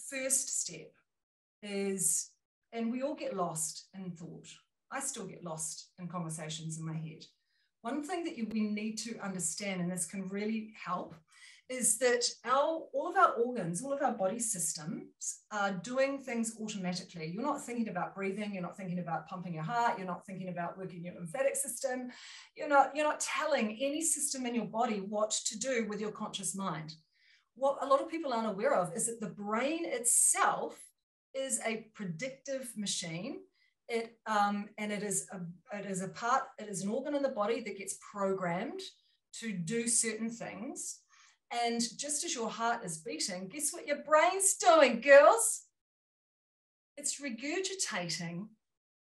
first step is, and we all get lost in thought. I still get lost in conversations in my head. One thing that we need to understand, and this can really help, is that all of our organs, all of our body systems are doing things automatically. You're not thinking about breathing. You're not thinking about pumping your heart. You're not thinking about working your lymphatic system. You're not telling any system in your body what to do with your conscious mind. What a lot of people aren't aware of is that the brain itself is a predictive machine. It is an organ in the body that gets programmed to do certain things. And just as your heart is beating, guess what your brain's doing, girls? It's regurgitating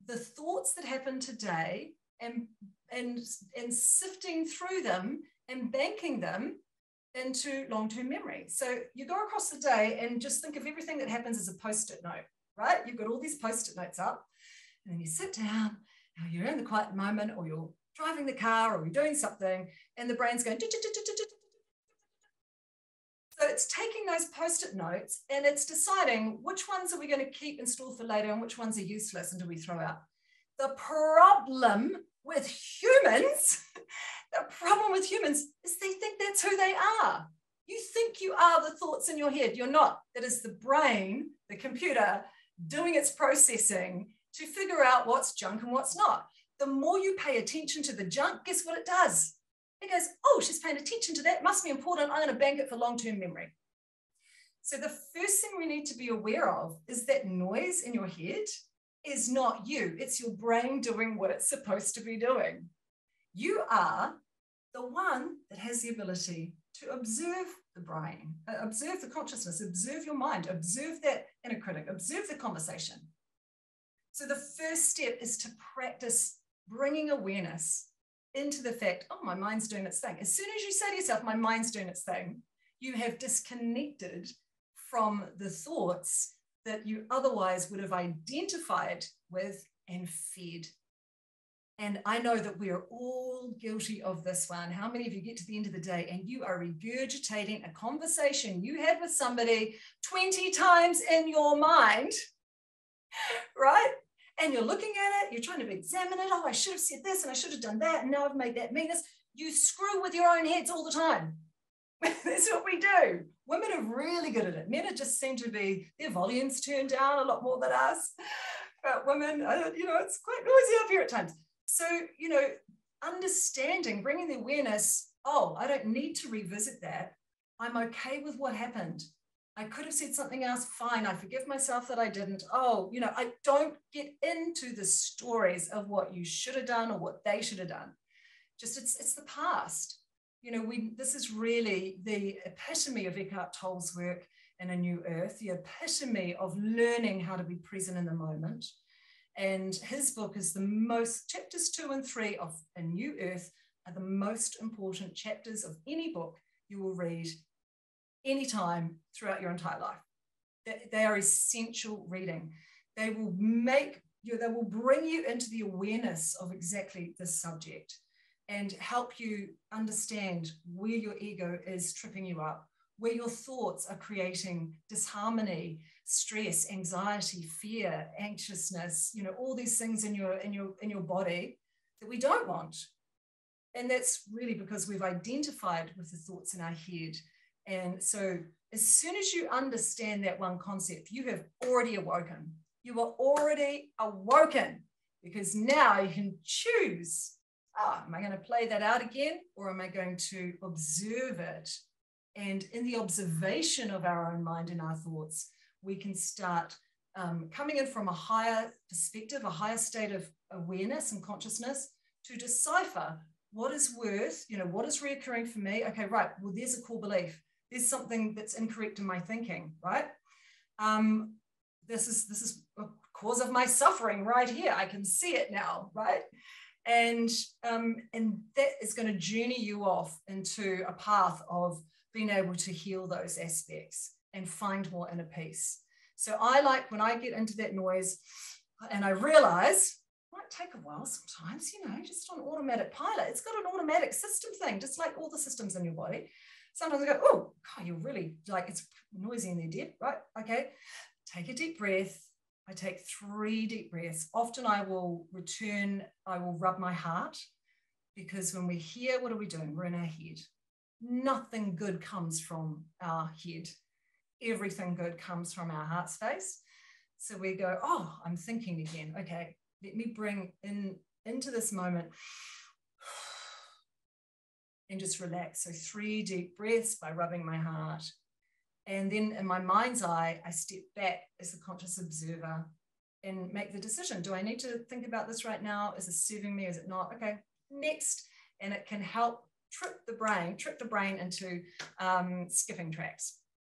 the thoughts that happened today and sifting through them and banking them into long-term memory. So you go across the day and just think of everything that happens as a post-it note, right? You've got all these post-it notes up, and then you sit down, and you're in the quiet moment, or you're driving the car, or you're doing something, and the brain's going. So it's taking those post-it notes and it's deciding which ones are we going to keep and store for later and which ones are useless and do we throw out. The problem with humans is they think that's who they are. You think you are the thoughts in your head. You're not. It is the brain, the computer, doing its processing to figure out what's junk and what's not. The more you pay attention to the junk, guess what it does? It goes, oh, she's paying attention to that. Must be important. I'm going to bank it for long-term memory. So the first thing we need to be aware of is that noise in your head is not you. It's your brain doing what it's supposed to be doing. You are the one that has the ability to observe the brain, observe the consciousness, observe your mind, observe that inner critic, observe the conversation. So the first step is to practice bringing awareness into the fact, oh, my mind's doing its thing. As soon as you say to yourself, my mind's doing its thing, you have disconnected from the thoughts that you otherwise would have identified with and fed. And I know that we are all guilty of this one. How many of you get to the end of the day and you are regurgitating a conversation you had with somebody 20 times in your mind, right? And you're looking at it, you're trying to examine it. Oh, I should have said this and I should have done that. And now I've made that mean this. You screw with your own heads all the time. That's what we do. Women are really good at it. Men just seem to be, their volumes turned down a lot more than us. But women, it's quite noisy up here at times. So, understanding, bringing the awareness, oh, I don't need to revisit that. I'm okay with what happened. I could have said something else. Fine. I forgive myself that I didn't. Oh, I don't get into the stories of what you should have done or what they should have done. Just it's the past. This is really the epitome of Eckhart Tolle's work in A New Earth, the epitome of learning how to be present in the moment. And his book is chapters 2 and 3 of A New Earth are the most important chapters of any book you will read anytime throughout your entire life. They are essential reading. They will bring you into the awareness of exactly this subject and help you understand where your ego is tripping you up, where your thoughts are creating disharmony, stress, anxiety, fear, anxiousness, all these things in your body that we don't want. And that's really because we've identified with the thoughts in our head. And so as soon as you understand that one concept, you have already awoken. You are already awoken because now you can choose, am I going to play that out again or am I going to observe it? And in the observation of our own mind and our thoughts, we can start coming in from a higher perspective, a higher state of awareness and consciousness to decipher what is worth, what is reoccurring for me. Okay, right. Well, there's a core belief. There's something that's incorrect in my thinking, right? This is a cause of my suffering right here. I can see it now, right? And that is going to journey you off into a path of being able to heal those aspects and find more inner peace. So I like when I get into that noise and I realize it might take a while sometimes, just on automatic pilot. It's got an automatic system thing, just like all the systems in your body. Sometimes I go, oh, God, you're really like, it's noisy in there, Deb, right? Okay. Take a deep breath. I take 3 deep breaths. Often I will rub my heart, because when we're here, what are we doing? We're in our head. Nothing good comes from our head. Everything good comes from our heart space. So we go, oh, I'm thinking again. Okay, let me bring into this moment and just relax. So 3 deep breaths by rubbing my heart. And then in my mind's eye, I step back as a conscious observer and make the decision. Do I need to think about this right now? Is this serving me? Is it not? Okay, next. And it can help trick the brain into skipping tracks.